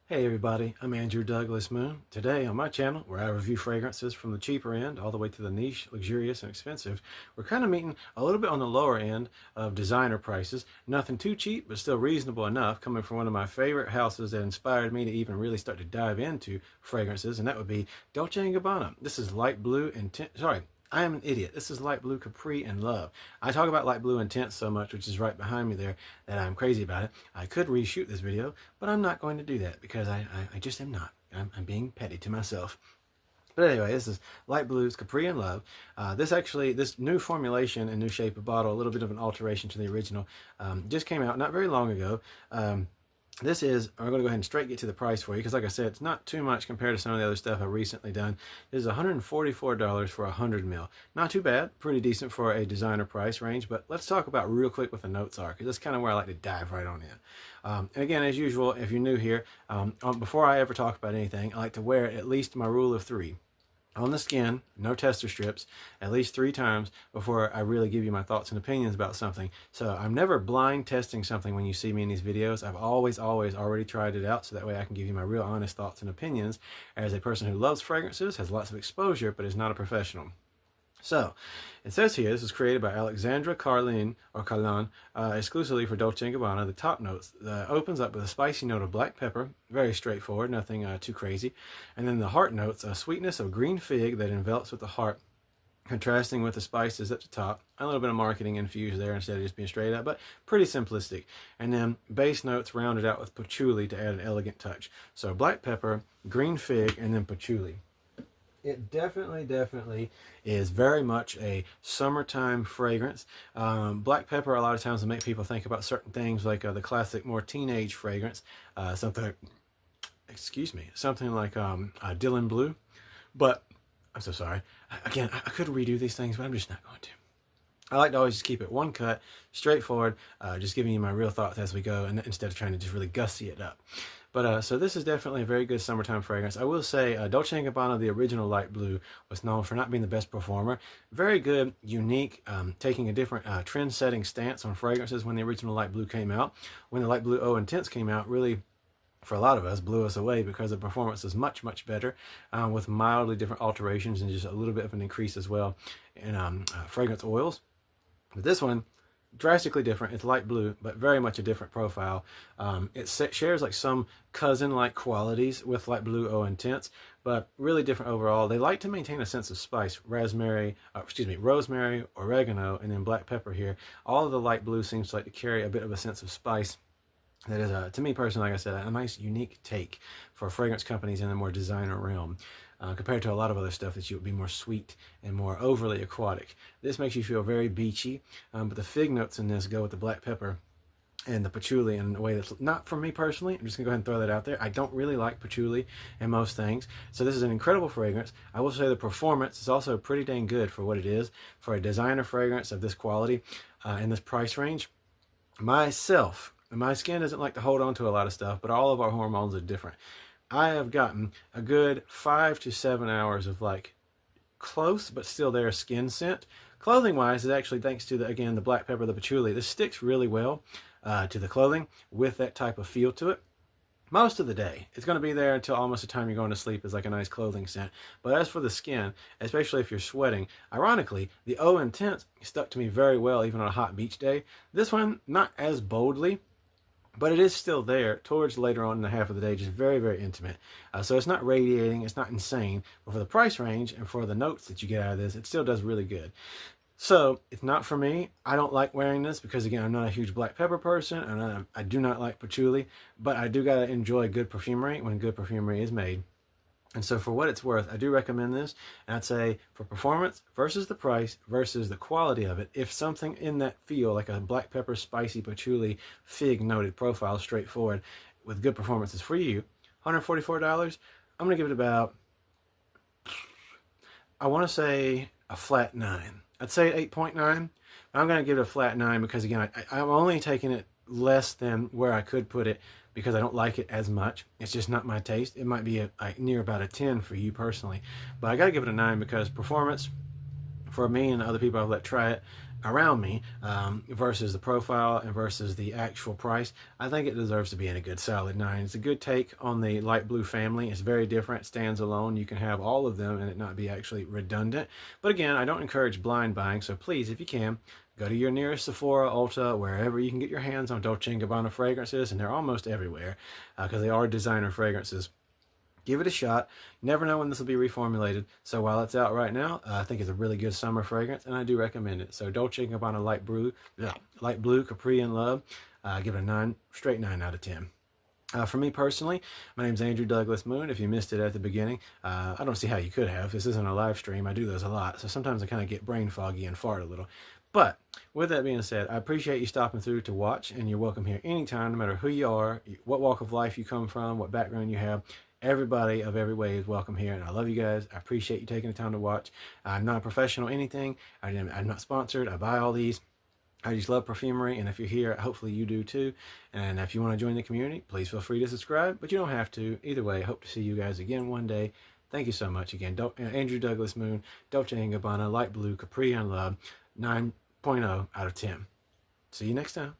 Hey everybody, I'm Andrew Douglas Moon. Today on my channel, where I review fragrances from the cheaper end all the way to the niche, luxurious, and expensive, we're kind of meeting a little bit on the lower end of designer prices. Nothing too cheap, but still reasonable enough, coming from one of my favorite houses that inspired me to even really start to dive into fragrances, and that would be Dolce & Gabbana. This is light blue I am an idiot. This is light blue Capri and Love. I talk about light blue intense so much, which is right behind me there, that I'm crazy about it. I could reshoot this video, but I'm not going to do that because I just am not. I'm being petty to myself. But anyway, this is light blues Capri and Love. This new formulation and new shape of bottle, a little bit of an alteration to the original, just came out not very long ago. We're going to go ahead and straight get to the price for you because, like I said, it's not too much compared to some of the other stuff I've recently done. This is $144 for 100 ml. Not too bad, pretty decent for a designer price range, but let's talk about real quick what the notes are because that's kind of where I like to dive right on in. And again, as usual, if you're new here, before I ever talk about anything, I like to wear at least my rule of three. On the skin, no tester strips, at least 3 times before I really give you my thoughts and opinions about something. So I'm never blind testing something when you see me in these videos. I've always already tried it out so that way I can give you my real honest thoughts and opinions as a person who loves fragrances, has lots of exposure, but is not a professional. So, it says here, this was created by Alexandra Carlin, exclusively for Dolce & Gabbana. The top notes opens up with a spicy note of black pepper, very straightforward, nothing too crazy. And then the heart notes, a sweetness of green fig that envelops with the heart, contrasting with the spices at the top. A little bit of marketing infused there instead of just being straight up, but pretty simplistic. And then base notes rounded out with patchouli to add an elegant touch. So black pepper, green fig, and then patchouli. It definitely is very much a summertime fragrance. Black pepper a lot of times will make people think about certain things like the classic more teenage fragrance, something like Dylan Blue. But I'm so sorry. Again, I could redo these things, but I'm just not going to. I like to always just keep it one cut, straightforward, just giving you my real thoughts as we go, and instead of trying to just really gussy it up. But so this is definitely a very good summertime fragrance. I will say Dolce & Gabbana, the original light blue, was known for not being the best performer. Very good, unique, taking a different trend-setting stance on fragrances when the original light blue came out. When the light blue Eau Intense came out, really, for a lot of us, blew us away because the performance is much better with mildly different alterations and just a little bit of an increase as well in fragrance oils. But this one, drastically different. It's light blue, but very much a different profile. It shares like some cousin-like qualities with light blue Eau Intense, but really different overall. They like to maintain a sense of spice, rosemary, oregano, and then black pepper here. All of the light blue seems to like to carry a bit of a sense of spice. That is, to me personally, like I said, a nice unique take for fragrance companies in the more designer realm. Compared to a lot of other stuff that would be more sweet and more overly aquatic. This makes you feel very beachy, but the fig notes in this go with the black pepper and the patchouli in a way that's not for me personally. I'm just gonna go ahead and throw that out there. I don't really like patchouli in most things, so this is an incredible fragrance. I will say the performance is also pretty dang good for what it is, for a designer fragrance of this quality in this price range. My skin doesn't like to hold on to a lot of stuff, but all of our hormones are different. I have gotten a good 5 to 7 hours of like close but still there skin scent. Clothing wise is actually thanks to the black pepper, the patchouli. This sticks really well to the clothing with that type of feel to it. Most of the day, it's going to be there until almost the time you're going to sleep is like a nice clothing scent. But as for the skin, especially if you're sweating, ironically, the Eau Intense stuck to me very well even on a hot beach day. This one, not as boldly, but it is still there towards later on in the half of the day, just very intimate. So it's not radiating, it's not insane, but for the price range and for the notes that you get out of this, it still does really good. So it's not for me. I don't like wearing this because, again, I'm not a huge black pepper person, and I do not like patchouli, but I do gotta enjoy good perfumery when good perfumery is made. And so for what it's worth, I do recommend this. And I'd say for performance versus the price versus the quality of it, if something in that feel, like a black pepper, spicy, patchouli, fig noted profile, straightforward, with good performances for you, $144, I'm going to give it about, I want to say a flat 9. I'd say 8.9, but I'm going to give it a flat 9 because, again, I'm only taking it less than where I could put it because I don't like it as much. It's just not my taste. It might be near about a 10 for you personally, but I gotta give it a 9 because performance for me and the other people I've let try it, around me versus the profile and versus the actual price, I think it deserves to be in a good solid 9. It's a good take on the light blue family. It's very different, stands alone. You can have all of them and it not be actually redundant. But again, I don't encourage blind buying, so please, if you can, go to your nearest Sephora, Ulta, wherever you can get your hands on Dolce & Gabbana fragrances, and they're almost everywhere because they are designer fragrances. Give it a shot. You never know when this will be reformulated. So while it's out right now, I think it's a really good summer fragrance, and I do recommend it. So Dolce & Gabbana Light Blue Capri in Love. Give it a straight 9 out of 10. For me personally, my name's Andrew Douglas Moon. If you missed it at the beginning, I don't see how you could have. This isn't a live stream. I do those a lot, so sometimes I kind of get brain foggy and fart a little. But with that being said, I appreciate you stopping through to watch, and you're welcome here anytime, no matter who you are, what walk of life you come from, what background you have. Everybody of every way is welcome here, and I love you guys. I appreciate you taking the time to watch. I'm not a professional anything. I'm not sponsored. I buy all these. I just love perfumery, and if you're here, hopefully you do too. And if you want to join the community, please feel free to subscribe, but you don't have to. Either way, I hope to see you guys again one day. Thank you so much again. Andrew Douglas Moon, Dolce & Gabbana Light Blue Capri in Love, 9.0 out of 10. See you next time.